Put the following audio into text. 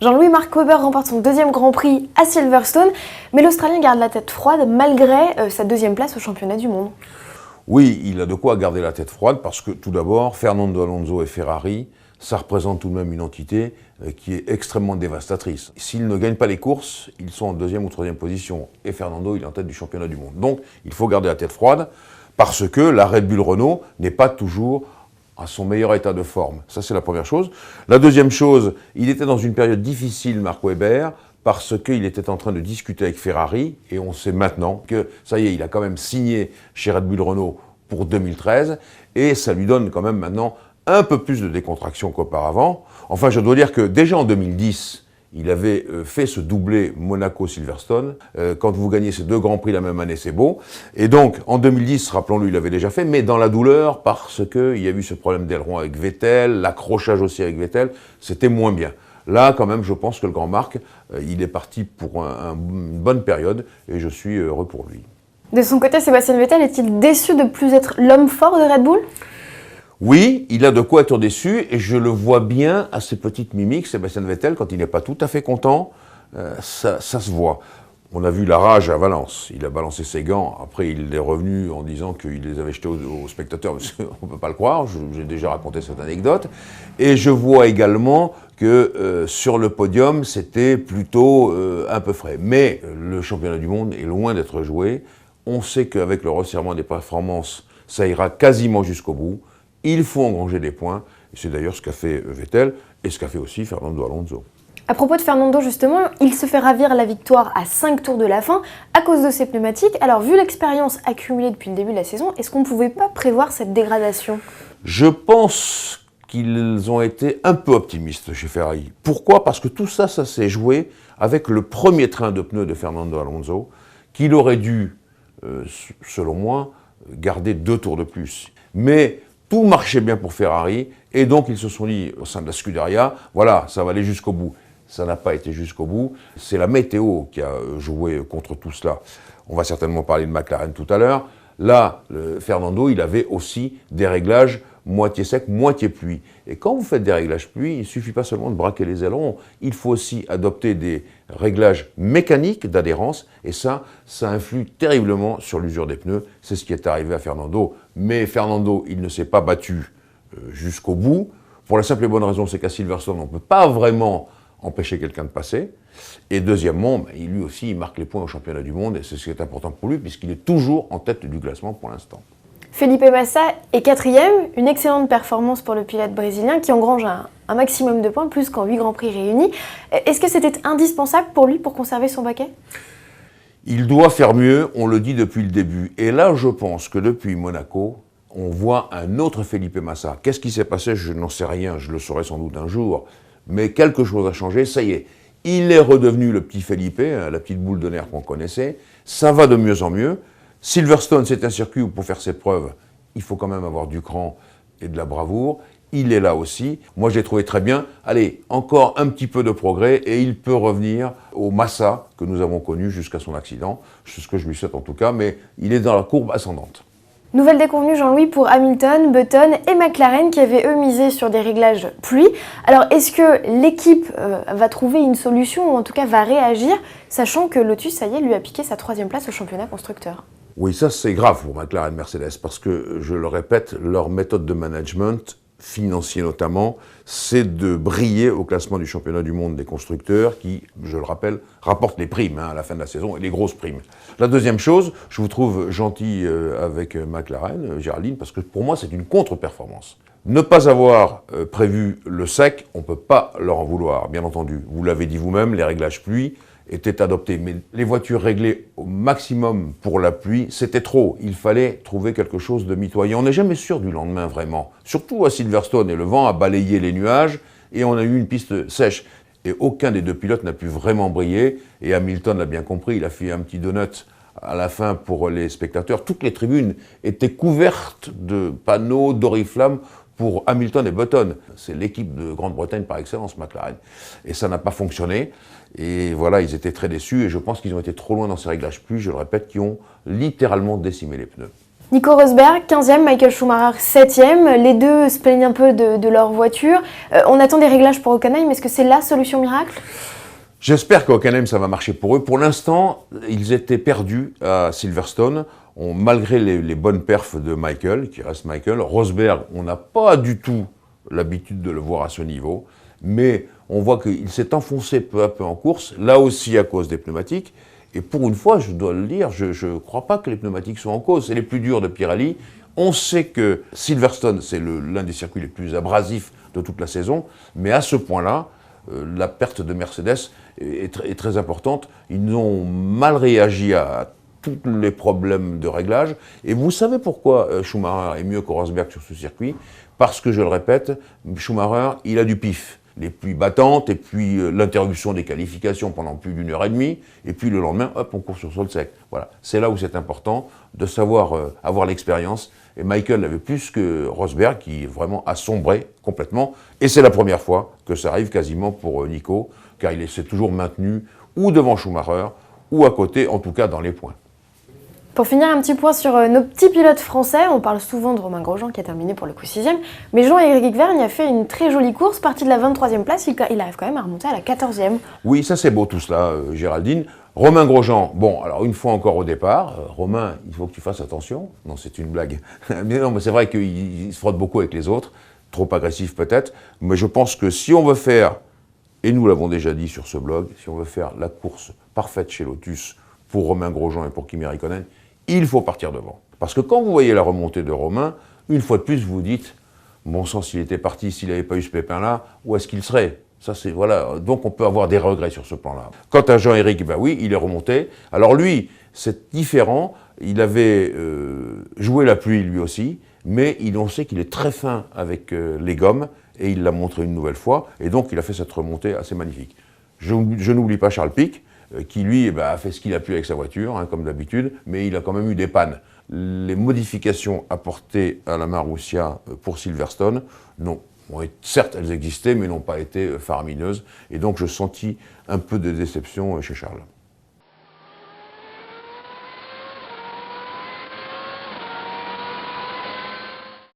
Jean-Louis Mark Webber remporte son deuxième Grand Prix à Silverstone, mais l'Australien garde la tête froide malgré sa deuxième place au championnat du monde. Oui, il a de quoi garder la tête froide parce que tout d'abord, Fernando Alonso et Ferrari, ça représente tout de même une entité qui est extrêmement dévastatrice. S'ils ne gagnent pas les courses, ils sont en deuxième ou troisième position. Et Fernando, il est en tête du championnat du monde. Donc, il faut garder la tête froide parce que la Red Bull Renault n'est pas toujours à son meilleur état de forme. Ça, c'est la première chose. La deuxième chose, il était dans une période difficile, Mark Webber, parce qu'il était en train de discuter avec Ferrari, et on sait maintenant que, ça y est, il a quand même signé chez Red Bull Renault pour 2013, et ça lui donne quand même maintenant un peu plus de décontraction qu'auparavant. Enfin, je dois dire que déjà en 2010, il avait fait ce doublé Monaco-Silverstone. Quand vous gagnez ces deux Grands Prix la même année, c'est beau. Et donc, en 2010, rappelons-le, il l'avait déjà fait, mais dans la douleur, parce qu'il y a eu ce problème d'aileron avec Vettel, l'accrochage aussi avec Vettel, c'était moins bien. Là, quand même, je pense que le grand Marc, il est parti pour une bonne période, et je suis heureux pour lui. De son côté, Sébastien Vettel est-il déçu de ne plus être l'homme fort de Red Bull ? Oui, il a de quoi être déçu, et je le vois bien à ses petites mimiques, Sébastien Vettel, quand il n'est pas tout à fait content, ça se voit. On a vu la rage à Valence, il a balancé ses gants, après il est revenu en disant qu'il les avait jetés aux spectateurs, parce qu'on ne peut pas le croire, j'ai déjà raconté cette anecdote, et je vois également que sur le podium, c'était plutôt un peu frais. Mais le championnat du monde est loin d'être joué, on sait qu'avec le resserrement des performances, ça ira quasiment jusqu'au bout. Il faut engranger des points, et c'est d'ailleurs ce qu'a fait Vettel, et ce qu'a fait aussi Fernando Alonso. À propos de Fernando, justement, il se fait ravir la victoire à 5 tours de la fin à cause de ses pneumatiques. Alors, vu l'expérience accumulée depuis le début de la saison, est-ce qu'on ne pouvait pas prévoir cette dégradation ? Je pense qu'ils ont été un peu optimistes chez Ferrari. Pourquoi ? Parce que tout ça, ça s'est joué avec le premier train de pneus de Fernando Alonso, qu'il aurait dû, selon moi, garder 2 tours de plus. Mais tout marchait bien pour Ferrari, et donc ils se sont dit, au sein de la Scuderia, voilà, ça va aller jusqu'au bout. Ça n'a pas été jusqu'au bout. C'est la météo qui a joué contre tout cela. On va certainement parler de McLaren tout à l'heure. Là, Fernando, il avait aussi des réglages moitié sec, moitié pluie. Et quand vous faites des réglages pluie, il ne suffit pas seulement de braquer les ailerons, il faut aussi adopter des réglages mécaniques d'adhérence, et ça influe terriblement sur l'usure des pneus. C'est ce qui est arrivé à Fernando. Mais Fernando, il ne s'est pas battu jusqu'au bout. Pour la simple et bonne raison, c'est qu'à Silverstone, on ne peut pas vraiment empêcher quelqu'un de passer. Et deuxièmement, lui aussi, il marque les points au championnat du monde, et c'est ce qui est important pour lui, puisqu'il est toujours en tête du classement pour l'instant. Felipe Massa est 4e, une excellente performance pour le pilote brésilien qui engrange un maximum de points, plus qu'en 8 Grands Prix réunis. Est-ce que c'était indispensable pour lui pour conserver son baquet ? Il doit faire mieux, on le dit depuis le début. Et là, je pense que depuis Monaco, on voit un autre Felipe Massa. Qu'est-ce qui s'est passé ? Je n'en sais rien, je le saurai sans doute un jour. Mais quelque chose a changé, ça y est. Il est redevenu le petit Felipe, la petite boule de nerf qu'on connaissait. Ça va de mieux en mieux. Silverstone, c'est un circuit où pour faire ses preuves, il faut quand même avoir du cran et de la bravoure. Il est là aussi. Moi, je l'ai trouvé très bien. Allez, encore un petit peu de progrès et il peut revenir au Massa que nous avons connu jusqu'à son accident. C'est ce que je lui souhaite en tout cas, mais il est dans la courbe ascendante. Nouvelle déconvenue, Jean-Louis, pour Hamilton, Button et McLaren qui avaient eux misé sur des réglages pluie. Alors, est-ce que l'équipe va trouver une solution ou en tout cas va réagir, sachant que Lotus, ça y est, lui a piqué sa 3e place au championnat constructeur ? Oui, ça c'est grave pour McLaren Mercedes parce que, je le répète, leur méthode de management, financier notamment, c'est de briller au classement du championnat du monde des constructeurs qui, je le rappelle, rapportent les primes à la fin de la saison et les grosses primes. La deuxième chose, je vous trouve gentil avec McLaren, Géraldine, parce que pour moi c'est une contre-performance. Ne pas avoir prévu le sec, on ne peut pas leur en vouloir, bien entendu. Vous l'avez dit vous-même, les réglages pluie étaient adoptés, mais les voitures réglées au maximum pour la pluie, c'était trop. Il fallait trouver quelque chose de mitoyen. On n'est jamais sûr du lendemain, vraiment. Surtout à Silverstone, et le vent a balayé les nuages, et on a eu une piste sèche. Et aucun des deux pilotes n'a pu vraiment briller, et Hamilton l'a bien compris, il a fait un petit donut à la fin pour les spectateurs. Toutes les tribunes étaient couvertes de panneaux d'oriflammes pour Hamilton et Button. C'est l'équipe de Grande-Bretagne par excellence, McLaren. Et ça n'a pas fonctionné. Et voilà, ils étaient très déçus. Et je pense qu'ils ont été trop loin dans ces réglages pluie, je le répète, qui ont littéralement décimé les pneus. Nico Rosberg, 15e, Michael Schumacher, 7e. Les deux se plaignent un peu de leur voiture. On attend des réglages pour Hockenheim. Est-ce que c'est la solution miracle? J'espère qu'à Hockenheim, ça va marcher pour eux. Pour l'instant, ils étaient perdus à Silverstone, malgré les bonnes perfs de Michael, qui reste Michael. Rosberg, on n'a pas du tout l'habitude de le voir à ce niveau, mais on voit qu'il s'est enfoncé peu à peu en course, là aussi à cause des pneumatiques. Et pour une fois, je dois le dire, je ne crois pas que les pneumatiques soient en cause. C'est les plus durs de Pirelli. On sait que Silverstone, c'est l'un des circuits les plus abrasifs de toute la saison, mais à ce point-là, la perte de Mercedes est très importante. Ils ont mal réagi à tous les problèmes de réglage. Et vous savez pourquoi Schumacher est mieux que Rosberg sur ce circuit? Parce que, je le répète, Schumacher, il a du pif. Les pluies battantes, et puis l'interruption des qualifications pendant plus d'1 heure et demie, et puis le lendemain, hop, on court sur sol sec. Voilà. C'est là où c'est important de savoir avoir l'expérience. Et Michael l'avait plus que Rosberg, qui vraiment a sombré complètement. Et c'est la première fois que ça arrive quasiment pour Nico, car il s'est toujours maintenu ou devant Schumacher, ou à côté, en tout cas dans les points. Pour finir, un petit point sur nos petits pilotes français. On parle souvent de Romain Grosjean qui a terminé pour le coup 6e. Mais Jean-Éric Vergne a fait une très jolie course, parti de la 23e place. Il arrive quand même à remonter à la 14e. Oui, ça c'est beau tout cela, Géraldine. Romain Grosjean, bon, alors une fois encore au départ, Romain, il faut que tu fasses attention. Non, c'est une blague. Mais non, mais c'est vrai qu'il se frotte beaucoup avec les autres, trop agressif peut-être. Mais je pense que si on veut faire, et nous l'avons déjà dit sur ce blog, si on veut faire la course parfaite chez Lotus pour Romain Grosjean et pour Kimi Räikkönen, il faut partir devant. Parce que quand vous voyez la remontée de Romain, une fois de plus, vous vous dites, bon sang, s'il était parti, s'il n'avait pas eu ce pépin-là, où est-ce qu'il serait? Ça, c'est, voilà. Donc on peut avoir des regrets sur ce plan-là. Quant à Jean-Éric, ben oui, il est remonté. Alors lui, c'est différent. Il avait joué la pluie lui aussi, mais on sait qu'il est très fin avec les gommes, et il l'a montré une nouvelle fois, et donc il a fait cette remontée assez magnifique. Je n'oublie pas Charles Pic, qui lui a fait ce qu'il a pu avec sa voiture, comme d'habitude, mais il a quand même eu des pannes. Les modifications apportées à la Marussia pour Silverstone, non. Bon, certes, elles existaient, mais n'ont pas été faramineuses, et donc je sentis un peu de déception chez Charles.